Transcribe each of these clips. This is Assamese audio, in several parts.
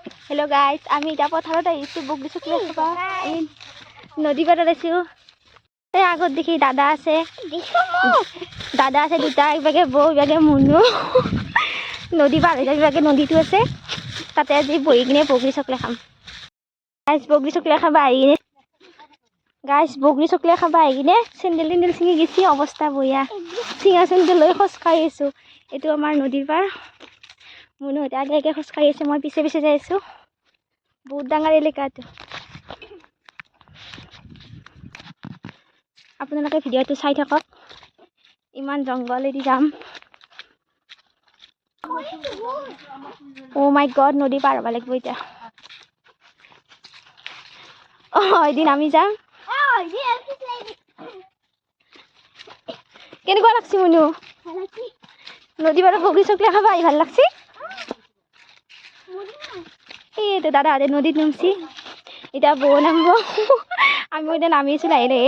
हेलो गाइस আমি এটা পথাৰত আহিছো বগৰী চকলে খাবা আমি নদী পাৰত আছো এই আগত দেখি দাদা আছে দুটা ইবাগে বৌ ইবাগে মুনু নদী পাৰ হৈ ইবাগে নদীটো আছে তাতে আজি বহি কিনে বগৰী চকলে খাম গাইস বগৰী চকলে খাবা আহিনে চেন্দেল চিঙি গেছি অৱস্থা বয়া চিঙা চেন্দেল লৈ খোজ কাঢ়ি আছো এটো আমাৰ নদীৰ পাৰ মুনু হতে আগে আগে খোজ কাঢ়ি আছে মই পিছে পিছে যাই আছো বহুত ডাঙৰ এলেকাটো আপোনালোকে ভিডিঅ'টো চাই থাকক ইমান জংগলেদি যাম ও মাই গড নদী পাৰ হ'ব লাগিব এতিয়া এদিন আমি যাম কেনেকুৱা লাগছি মুনু নদী পাৰত বগৰী চকলে খাবা ভাল লাগছি এই তো দাদা আদে নদীত নামছি এটা বউ নামব আমি ওইটা নামিয়েছি লাহে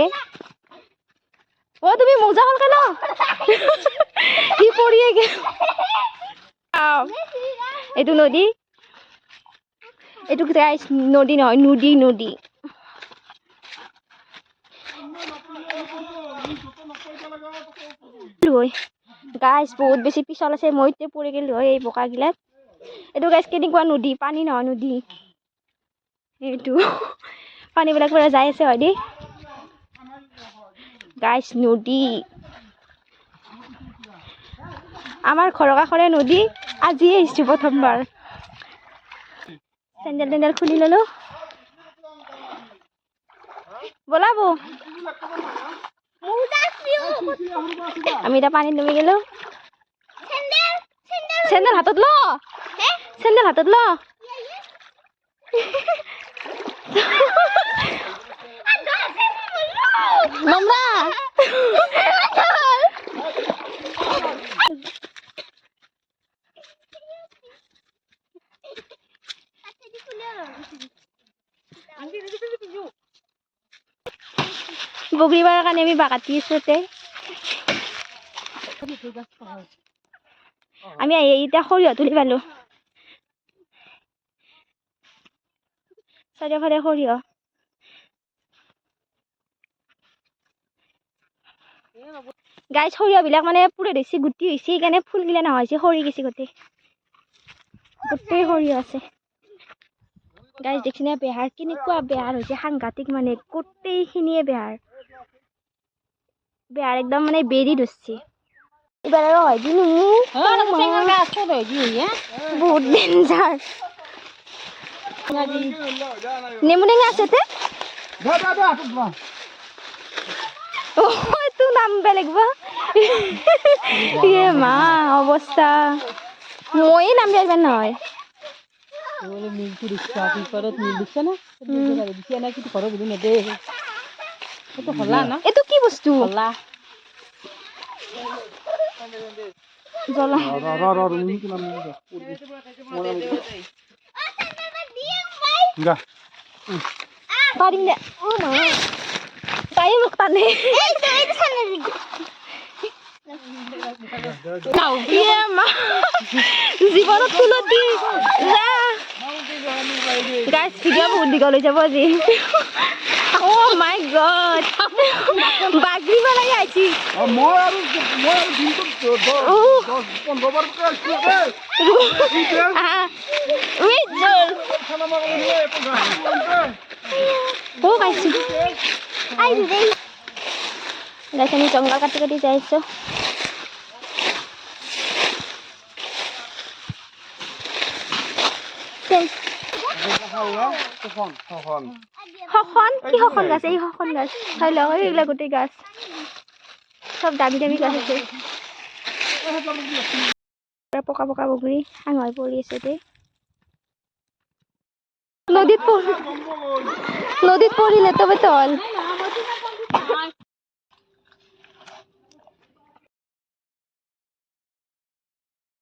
ও তুমি মোজা হল কেন কি পড়িয়ে গেল এইটো নদী এইটো গাইস নদী নহয় নদী গাইস বহুত বেছি পিছল আছে মইতে পড়ি গেল এই বোকা গিলাত এইটো গাইস কেনেকুৱা নদী পানী নহয় নদী এইটো পানী বিলাক পুৰা যাই আছে হয় দি গাইস নদী আমাৰ ঘৰৰ কাষৰে নদী আজি আহিছো প্ৰথমবাৰ চেন্দেল খুলি ললো বলাবো আমি এটা পানীত নামি গেলো চেন্দেল হাতত ল নোংরা বগৰী বাৰৰ কাৰণে আমি বাগাতি আছো আমি এতিয়া সৰিয়হ তুলি পালো চাৰিওফালে সৰিয়হ গাইছ সৰিয়হ বিলাক মানে পুৰে ধৰিছে গুটি হৈছে সেইকাৰণে ফুল গিলা নহয় হৈছে সৰি গৈছে গোটেই সৰিয়হ আছে গাইছ দেখিনে বেহাৰ কেনেকুৱা বেহাৰ হৈছে সাংঘাতিক মানে গোটেইখিনিয়ে বেহাৰ একদম মানে বেৰি ধৰছে এবাৰ আৰু হয় দিন বহুত ডেঞ্জাৰ নেমু টেঙা আছে তো নামবে লাগব মা অৱস্থা মই নামবে পাৰিব নহয় এইটো কি বস্তু জ্বলা পাৰিম দে তাই মোক টানে জীৱনত ফুলত দি গাইছ ভিডিঅ' বহুত দীঘল হৈ যাব আজি ও মাই গড বাগৰি পেলাই আহিছি আমি জংঘল কাটি কাটি যাই আছো কি সখন গাছ এই সখন গাছ চাই লওক এইগুলা গোটেই গাছ সব দামী দামী গাছ আছে পকা পকা বগৰী হাঙাই পৰি আছে দে নদীত পৰিলে তবে তল